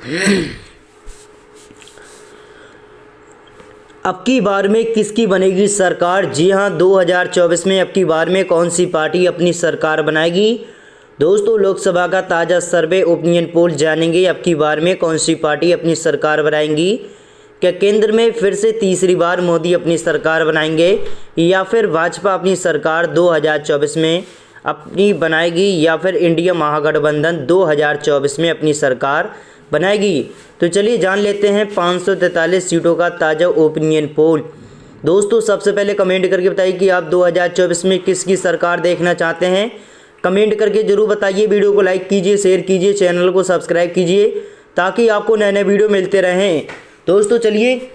अब की बार में किसकी बनेगी सरकार? जी हाँ, 2024 में अब की बार में कौन सी पार्टी अपनी सरकार बनाएगी? दोस्तों, लोकसभा का ताज़ा सर्वे ओपिनियन पोल जानेंगे अब की बार में कौन सी पार्टी अपनी सरकार बनाएंगी। क्या केंद्र में फिर से तीसरी बार मोदी अपनी सरकार बनाएंगे या फिर भाजपा अपनी सरकार 2024 में अपनी बनाएगी या फिर इंडिया महागठबंधन 2024 में अपनी सरकार बनाएगी? तो चलिए जान लेते हैं 543 सीटों का ताज़ा ओपिनियन पोल। दोस्तों, सबसे पहले कमेंट करके बताइए कि आप 2024 में किसकी सरकार देखना चाहते हैं। कमेंट करके जरूर बताइए। वीडियो को लाइक कीजिए, शेयर कीजिए, चैनल को सब्सक्राइब कीजिए ताकि आपको नए नए वीडियो मिलते रहें। दोस्तों, चलिए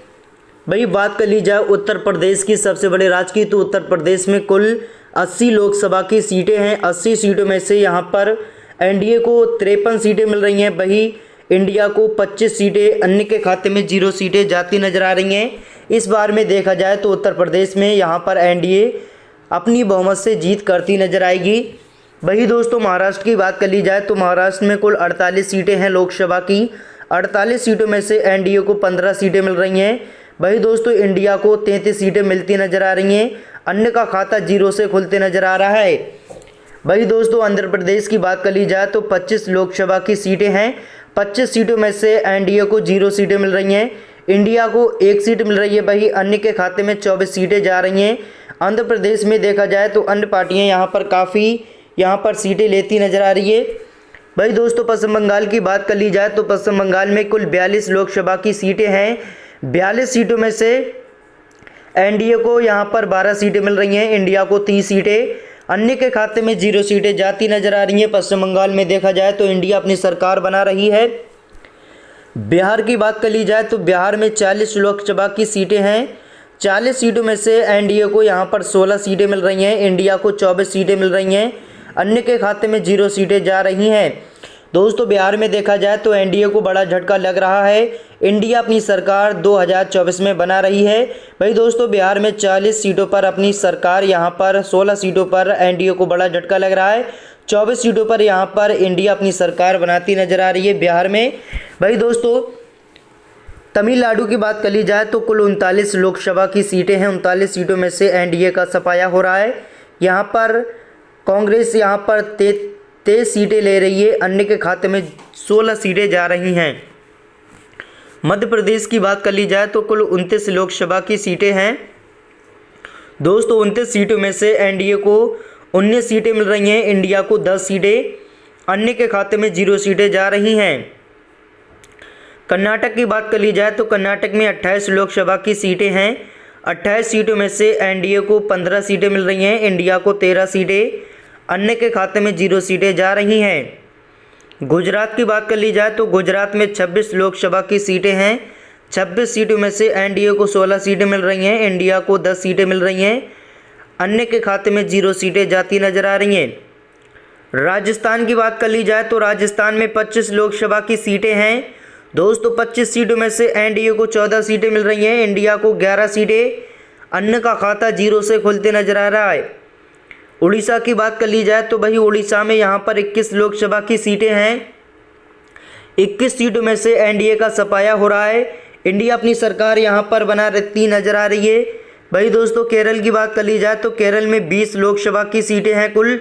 भाई बात कर ली जाए उत्तर प्रदेश की, सबसे बड़े राज्य की। तो उत्तर प्रदेश में कुल 80 लोकसभा की सीटें हैं। 80 सीटों में से यहाँ पर एनडीए को 53 सीटें मिल रही हैं, वही इंडिया को 25 सीटें, अन्य के खाते में 0 सीटें जाती नजर आ रही हैं। इस बार में देखा जाए तो उत्तर प्रदेश में यहाँ पर एनडीए अपनी बहुमत से जीत करती नजर आएगी। वही दोस्तों, महाराष्ट्र की बात कर ली जाए तो महाराष्ट्र में कुल 48 सीटें हैं लोकसभा की। 48 सीटों में से एनडीए को 15 सीटें मिल रही हैं। वही दोस्तों, इंडिया को 33 सीटें मिलती नजर आ रही हैं, अन्य का खाता 0 से खुलते नजर आ रहा है। वही दोस्तों, आंध्र प्रदेश की बात कर ली जाए तो 25 लोकसभा की सीटें हैं। 25 सीटों में से एनडीए को 0 सीटें मिल रही हैं, इंडिया को 1 सीट मिल रही है, वही अन्य के खाते में 24 सीटें जा रही हैं। आंध्र प्रदेश में देखा जाए तो अन्य पार्टियां यहाँ पर काफ़ी सीटें लेती नजर आ रही है। भाई दोस्तों, पश्चिम बंगाल की बात कर ली जाए तो पश्चिम बंगाल में कुल 42 लोकसभा की सीटें हैं। 42 सीटों में से एनडीए को यहाँ पर 12 सीटें मिल रही हैं, इंडिया को 30 सीटें, अन्य के खाते में 0 सीटें जाती नजर आ रही हैं। पश्चिम बंगाल में देखा जाए तो इंडिया अपनी सरकार बना रही है। बिहार की बात कर ली जाए तो बिहार में 40 लोकसभा की सीटें हैं। 40 सीटों में से एनडीए को यहाँ पर 16 सीटें मिल रही हैं, इंडिया को 24 सीटें मिल रही हैं, अन्य के खाते में 0 सीटें जा रही हैं। दोस्तों, बिहार में देखा जाए तो एनडीए को बड़ा झटका लग रहा है, इंडिया अपनी सरकार 2024 में बना रही है। भाई दोस्तों, बिहार में 40 सीटों पर अपनी सरकार, यहाँ पर 16 सीटों पर एनडीए को बड़ा झटका लग रहा है, 24 सीटों पर यहाँ पर इंडिया अपनी सरकार बनाती नजर आ रही है बिहार में। भाई दोस्तों, तमिलनाडु की बात कर ली जाए तो कुल 39 लोकसभा की सीटें हैं। 39 सीटों में से एनडीए का सफाया हो रहा है। यहाँ पर कांग्रेस यहाँ पर 23 सीटें ले रही है, अन्य के खाते में 16 सीटें जा रही हैं। मध्य प्रदेश की बात कर ली जाए तो कुल 29 लोकसभा की सीटें हैं। दोस्तों, 29 सीटों में से एनडीए को 19 सीटें मिल रही हैं, इंडिया को 10 सीटें, अन्य के खाते में 0 सीटें जा रही हैं। कर्नाटक की बात कर ली जाए तो कर्नाटक में 28 लोकसभा की सीटें हैं। 28 सीटों में से एनडीए को 15 सीटें मिल रही हैं, इंडिया को 13 सीटें, अन्य के खाते में 0 सीटें जा रही हैं। गुजरात की बात कर ली जाए तो गुजरात में 26 लोकसभा की सीटें हैं। 26 सीटों में से एनडीए को 16 सीटें मिल रही हैं, इंडिया को 10 सीटें मिल रही हैं, अन्य के खाते में 0 सीटें जाती नजर आ रही हैं। राजस्थान की बात कर ली जाए तो राजस्थान में 25 लोकसभा की सीटें हैं। दोस्तों, 25 सीटों में से एनडीए को 14 सीटें मिल रही हैं, इंडिया को 11 सीटें, अन्य का खाता 0 से खुलते नजर आ रहा है। उड़ीसा की बात कर ली जाए तो भाई उड़ीसा में यहाँ पर 21 लोकसभा की सीटें हैं। 21 सीटों में से एनडीए का सफाया हो रहा है, इंडिया अपनी सरकार यहाँ पर बना रहती नजर आ रही है। भाई दोस्तों, केरल की बात कर ली जाए तो केरल में 20 लोकसभा की सीटें हैं। कुल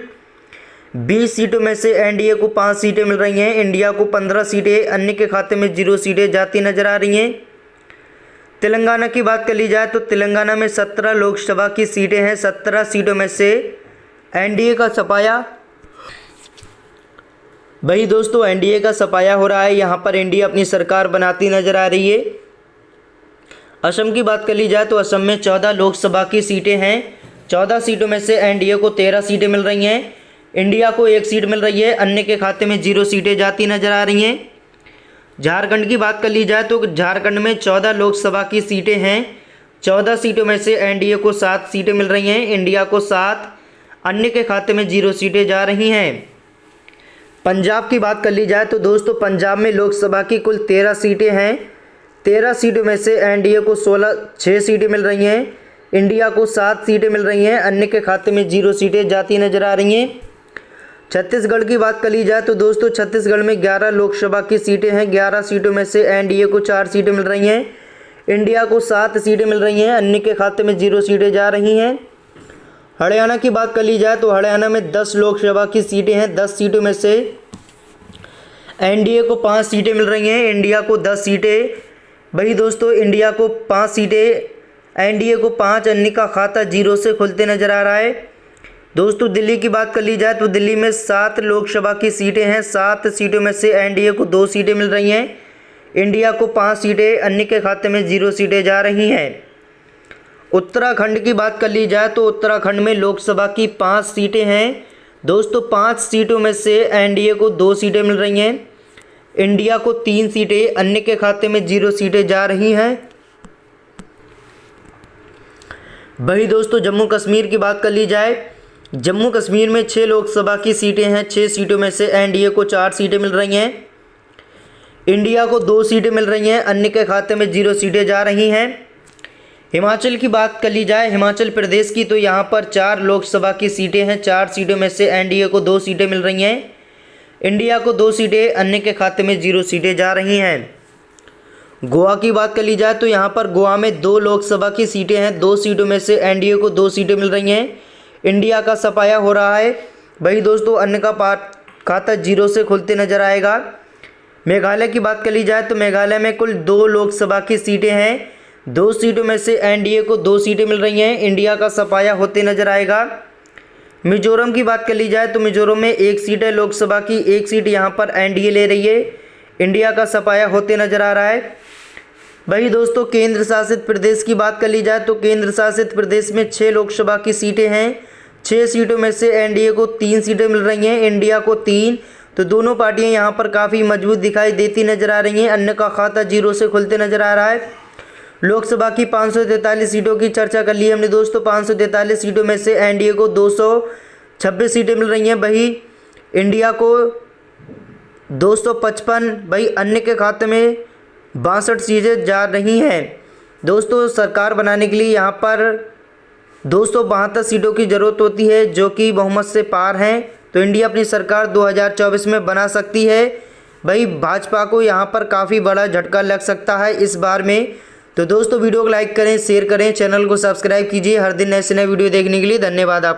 20 सीटों में से एनडीए को 5 सीटें मिल रही हैं, इंडिया को 15 सीटें, अन्य के खाते में 0 सीटें जाती नजर आ रही हैं। तेलंगाना की बात कर ली जाए तो तेलंगाना में 17 लोकसभा की सीटें हैं। 17 सीटों में से एनडीए का सफाया, भाई दोस्तों, एनडीए का सफाया हो रहा है, यहाँ पर इंडिया अपनी सरकार बनाती नजर आ रही है। असम की बात कर ली जाए तो असम में 14 लोकसभा की सीटें हैं। 14 सीटों में से एनडीए को 13 सीटें मिल रही हैं, इंडिया को 1 सीट मिल रही है, अन्य के खाते में 0 सीटें जाती नजर आ रही हैं। झारखंड की बात कर ली जाए तो झारखंड में 14 लोकसभा की सीटें हैं। 14 सीटों में से एनडीए को 7 सीटें मिल रही हैं, इंडिया को 7, अन्य के खाते में 0 सीटें जा रही हैं। पंजाब की बात कर ली जाए तो दोस्तों, पंजाब में लोकसभा की कुल 13 सीटें हैं। 13 सीटों में से एनडीए को 6 सीटें मिल रही हैं, इंडिया को 7 सीटें मिल रही हैं, अन्य के खाते में 0 सीटें जाती नजर आ रही हैं। छत्तीसगढ़ की बात कर ली जाए तो दोस्तों छत्तीसगढ़ में 11 लोकसभा की सीटें हैं। 11 सीटों में से एनडीए को 4 सीटें मिल रही हैं, इंडिया को 7 सीटें मिल रही हैं, अन्य के खाते में 0 सीटें जा रही हैं। हरियाणा की बात कर ली जाए तो हरियाणा में 10 लोकसभा की सीटें हैं। 10 सीटों में से एनडीए को 5 सीटें मिल रही हैं, इंडिया को 10 सीटें। वही दोस्तों इंडिया को 5 सीटें, एनडीए को 5, अन्य का खाता 0 से खुलते नजर आ रहा है। दोस्तों दिल्ली की बात कर ली जाए तो दिल्ली में 7 लोकसभा की सीटें हैं। 7 सीटों में से एनडीए को 2 सीटें मिल रही हैं, इंडिया को 5 सीटें, अन्य के खाते में 0 सीटें जा रही हैं। उत्तराखंड की बात कर ली जाए तो उत्तराखंड में लोकसभा की 5 सीटें हैं। दोस्तों 5 सीटों में से एनडीए को 2 सीटें मिल रही हैं, इंडिया को 3 सीटें, अन्य के खाते में 0 सीटें जा रही हैं। वही दोस्तों जम्मू कश्मीर की बात कर ली जाए, जम्मू कश्मीर में 6 लोकसभा की सीटें हैं। 6 सीटों में से एनडीए को 4 सीटें मिल रही हैं, इंडिया को 2 सीटें मिल रही हैं, अन्य के खाते में 0 सीटें जा रही हैं। हिमाचल की बात कर ली जाए, हिमाचल प्रदेश की, तो यहाँ पर 4 लोकसभा की सीटें हैं। 4 सीटों में से एनडीए को 2 सीटें मिल रही हैं, इंडिया को 2 सीटें, अन्य के खाते में 0 सीटें जा रही हैं। गोवा की बात कर ली जाए तो यहाँ पर गोवा में 2 लोकसभा की सीटें हैं। 2 सीटों में से एनडीए को 2 सीटें मिल रही हैं, इंडिया का सफाया हो रहा है। वही दोस्तों अन्य का खाता 0 से खुलते नजर आएगा। मेघालय की बात कर ली जाए तो मेघालय में कुल 2 लोकसभा की सीटें हैं। 2 सीटों में से एनडीए को 2 सीटें मिल रही हैं, इंडिया का सफाया होते नजर आएगा। मिजोरम की बात कर ली जाए तो मिजोरम में 1 सीट है लोकसभा की, 1 सीट यहाँ पर एनडीए ले रही है, इंडिया का सफाया होते नजर आ रहा है। वही दोस्तों केंद्र शासित प्रदेश की बात कर ली जाए तो केंद्र शासित प्रदेश में 6 लोकसभा की सीटें हैं। 6 सीटों में से एनडीए को 3 सीटें मिल रही हैं, इंडिया को 3। तो दोनों पार्टियां यहाँ पर काफ़ी मजबूत दिखाई देती नजर आ रही हैं, अन्य का खाता 0 से खुलते नजर आ रहा है। लोकसभा की 543 सीटों की चर्चा कर ली हमने दोस्तों। 543 सीटों में से एनडीए को 226 सीटें मिल रही हैं, वही इंडिया को 255, वही अन्य के खाते में 62 सीटें जा रही हैं। दोस्तों सरकार बनाने के लिए यहाँ पर 272 सीटों की ज़रूरत होती है, जो कि बहुमत से पार हैं। तो इंडिया अपनी सरकार 2024 में बना सकती है। वही भाजपा को यहाँ पर काफ़ी बड़ा झटका लग सकता है इस बार में। तो दोस्तों वीडियो को लाइक करें, शेयर करें, चैनल को सब्सक्राइब कीजिए। हर दिन ऐसे नए वीडियो देखने के लिए धन्यवाद आप।